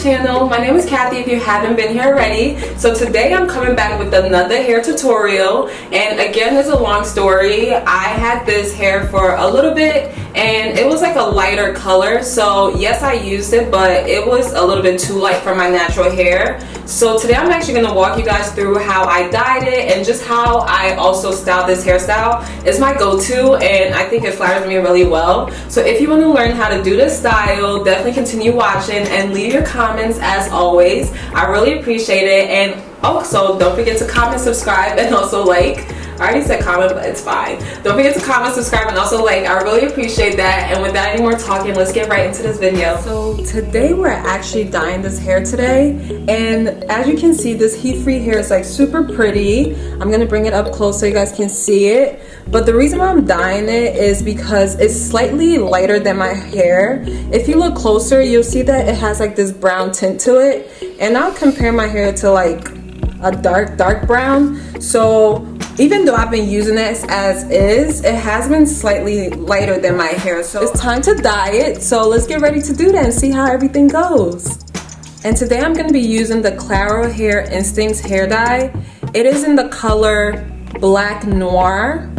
channel. My name is Kathy if you haven't been here already. So today I'm coming back with another hair tutorial, and again, it's a long story. I had this hair for a little bit and it was like a lighter color, so yes, I used it, but it was a little bit too light for my natural hair. So today I'm actually going to walk you guys through how I dyed it and just how I also styled this hairstyle. It's my go-to and I think it flatters me really well. So if you want to learn how to do this style, definitely continue watching and leave your comments as always. I really appreciate it. And also don't forget to comment, subscribe, and also like. I already said comment, but it's fine. Don't forget to comment, subscribe, and also like. I really appreciate that. And without any more talking, let's get right into this video. So today we're actually dyeing this hair today, and as you can see, this heat-free hair is like super pretty. I'm gonna bring it up close so you guys can see it. But the reason why I'm dyeing it is because it's slightly lighter than my hair. If you look closer, you'll see that it has like this brown tint to it, and I'll compare my hair to like a dark brown. So even though I've been using this as is, it has been slightly lighter than my hair. So it's time to dye it. So let's get ready to do that and see how everything goes. And today I'm going to be using the Claro Hair Instincts hair dye. It is in the color Black Noir.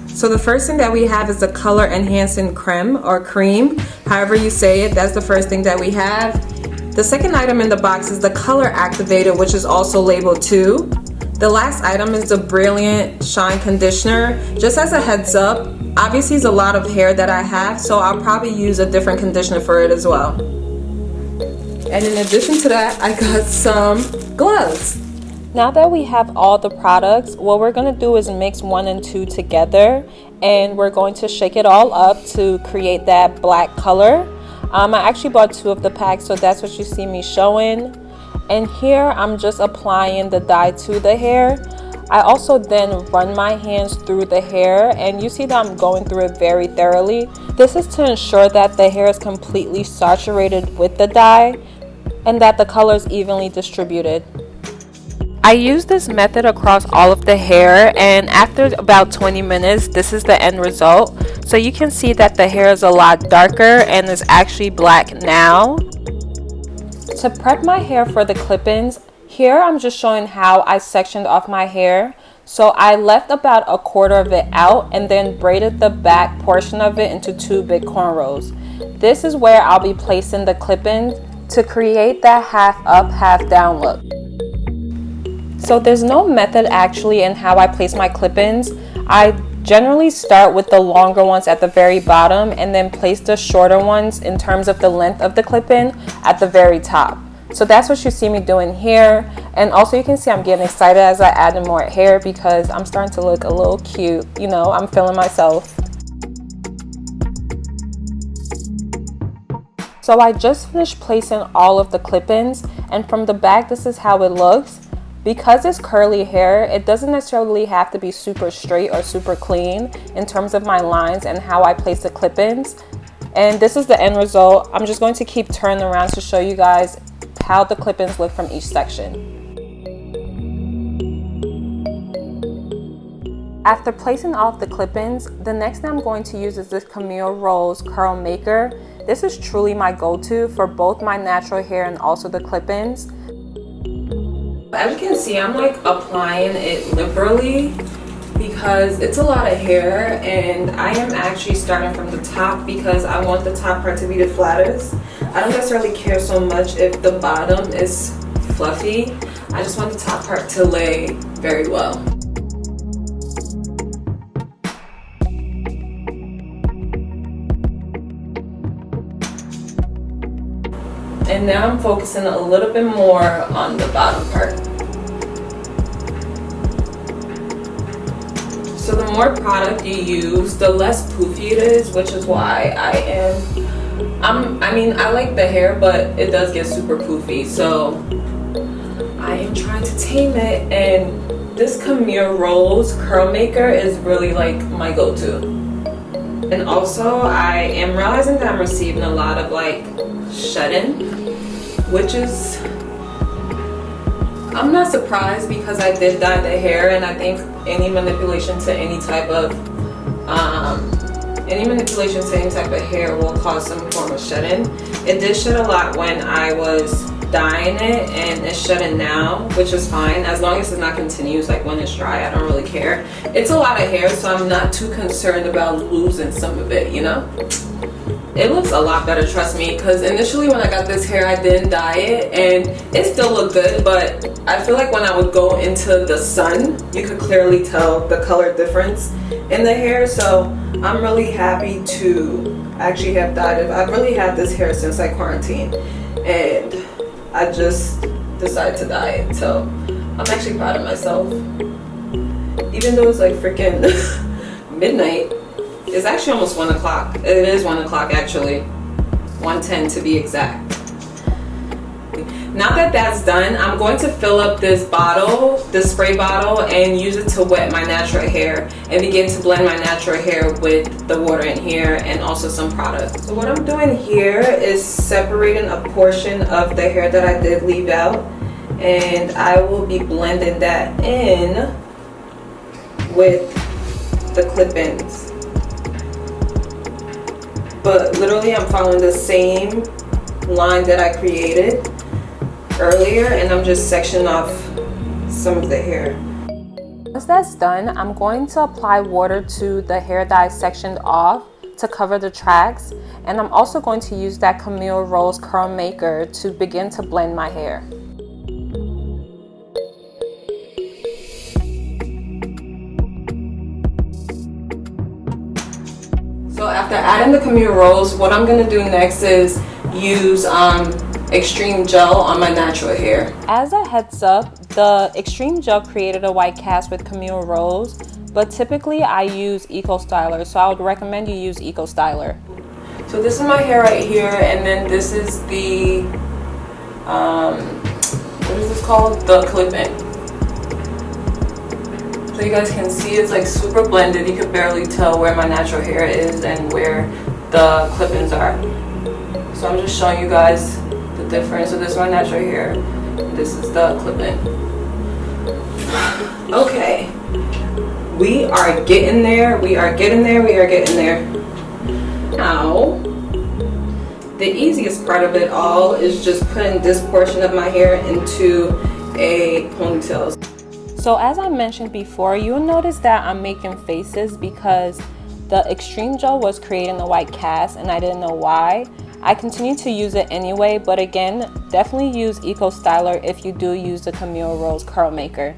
So the first thing that we have is the color enhancing creme or cream, however you say it. That's the first thing that we have. The second item in the box is the color activator, which is also labeled 2. The last item is the Brilliant Shine Conditioner. Just as a heads up, obviously it's a lot of hair that I have, so I'll probably use a different conditioner for it as well. And in addition to that, I got some gloves. Now that we have all the products, what we're going to do is mix 1 and 2 together, and we're going to shake it all up to create that black color. I actually bought 2 of the packs, so that's what you see me showing. And here I'm just applying the dye to the hair. I also then run my hands through the hair, and you see that I'm going through it very thoroughly. This is to ensure that the hair is completely saturated with the dye and that the color is evenly distributed. I use this method across all of the hair, and after about 20 minutes, this is the end result. So you can see that the hair is a lot darker and is actually black now. To prep my hair for the clip-ins, here I'm just showing how I sectioned off my hair. So I left about 1/4 of it out and then braided the back portion of it into 2 big cornrows. This is where I'll be placing the clip-ins to create that half up, half down look. So there's no method actually in how I place my clip-ins. I generally start with the longer ones at the very bottom and then place the shorter ones in terms of the length of the clip-in at the very top. So that's what you see me doing here. And also you can see I'm getting excited as I add in more hair because I'm starting to look a little cute. You know, I'm feeling myself. So I just finished placing all of the clip-ins, and from the back this is how it looks. Because it's curly hair, it doesn't necessarily have to be super straight or super clean in terms of my lines and how I place the clip-ins. And this is the end result. I'm just going to keep turning around to show you guys how the clip-ins look from each section. After placing all of the clip-ins, the next thing I'm going to use is this Camille Rose Curl Maker. This is truly my go-to for both my natural hair and also the clip-ins. As you can see, I'm like applying it liberally because it's a lot of hair, and I am actually starting from the top because I want the top part to be the flattest. I don't necessarily care so much if the bottom is fluffy. I just want the top part to lay very well. And now I'm focusing a little bit more on the bottom part. So the more product you use, the less poofy it is, which is why I like the hair, but it does get super poofy. So I am trying to tame it, and this Camille Rose Curl Maker is really like my go-to. And also I am realizing that I'm receiving a lot of like shut-in, which is, I'm not surprised because I did dye the hair, and I think any manipulation to any type of hair will cause some form of shut-in. It did shed a lot when I was dyeing it, and it's shedding now, which is fine as long as it's not continuous. Like when it's dry, I don't really care. It's a lot of hair, so I'm not too concerned about losing some of it, you know. It looks a lot better, trust me, because initially when I got this hair, I didn't dye it and it still looked good, but I feel like when I would go into the sun, you could clearly tell the color difference in the hair. So I'm really happy to actually have dyed it. I've really had this hair since I quarantined, and I just decided to dye it. So I'm actually proud of myself. Even though it's like freaking midnight, it's actually almost 1 o'clock. It is 1 o'clock actually, 1:10 to be exact. Now that that's done, I'm going to fill up this bottle, this spray bottle, and use it to wet my natural hair and begin to blend my natural hair with the water in here and also some product. So what I'm doing here is separating a portion of the hair that I did leave out, and I will be blending that in with the clip-ins. But literally I'm following the same line that I created earlier, and I'm just sectioning off some of the hair. Once that's done, I'm going to apply water to the hair that I sectioned off to cover the tracks, and I'm also going to use that Camille Rose Curl Maker to begin to blend my hair. So after adding the Camille Rose, what I'm going to do next is use Xtreme Gel on my natural hair. As a heads up, the Xtreme Gel created a white cast with Camille Rose, but typically I use Eco Styler, so I would recommend you use Eco Styler. So this is my hair right here, and then this is the, what is this called? The clip-in. So you guys can see it's like super blended. You can barely tell where my natural hair is and where the clip-ins are. So I'm just showing you guys the difference. So this is my natural hair. This is the clip-in. Okay. We are getting there. We are getting there. We are getting there. Now, the easiest part of it all is just putting this portion of my hair into a ponytail. So as I mentioned before, you'll notice that I'm making faces because the Xtreme Gel was creating the white cast and I didn't know why. I continue to use it anyway, but again, definitely use Eco Styler if you do use the Camille Rose Curl Maker.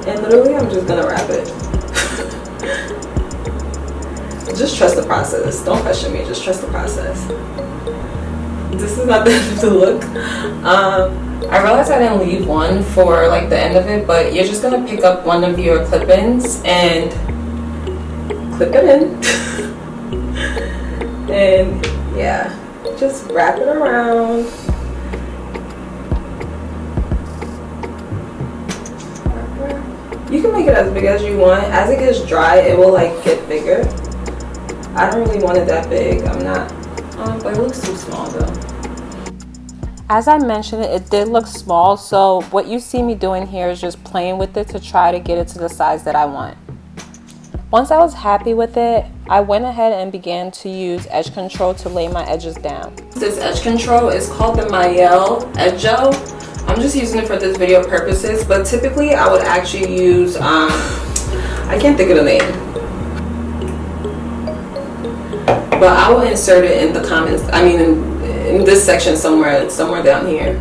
And literally I'm just gonna wrap it. Just trust the process. Don't question me, just trust the process. This is not the end of the look. I realized I didn't leave one for like the end of it, but you're just gonna pick up one of your clip-ins and clip it in. And yeah, just wrap it around. You can make it as big as you want. As it gets dry, it will like get bigger. I don't really want it that big. I'm not, but it looks too small though. As I mentioned, it did look small, so what you see me doing here is just playing with it to try to get it to the size that I want. Once I was happy with it, I went ahead and began to use edge control to lay my edges down. This edge control is called the MBA Edge Gel. I'm just using it for this video purposes, but typically I would actually use, I can't think of the name. But I will insert it in the comments, I mean in this section somewhere down here.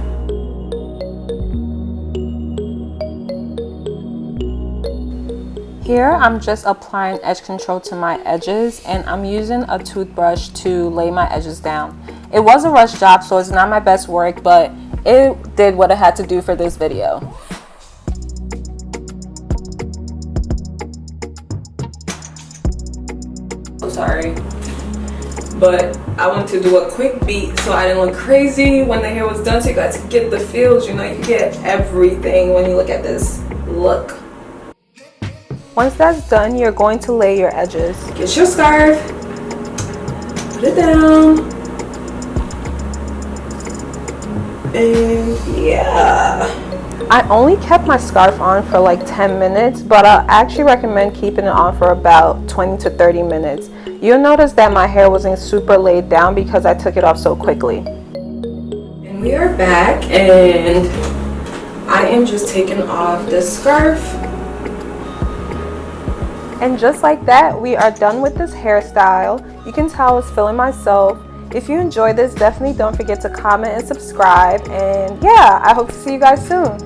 Here I'm just applying edge control to my edges, and I'm using a toothbrush to lay my edges down. It was a rush job, so it's not my best work, but it did what it had to do for this video. Oh, sorry. But I wanted to do a quick beat so I didn't look crazy when the hair was done, so you guys get the feels, you know, you get everything when you look at this look. Once that's done, you're going to lay your edges. Get your scarf, put it down, and yeah. I only kept my scarf on for like 10 minutes, but I actually recommend keeping it on for about 20 to 30 minutes. You'll notice that my hair wasn't super laid down because I took it off so quickly. And we are back, and I am just taking off this scarf. And just like that, we are done with this hairstyle. You can tell I was feeling myself. If you enjoyed this, definitely don't forget to comment and subscribe. And yeah, I hope to see you guys soon.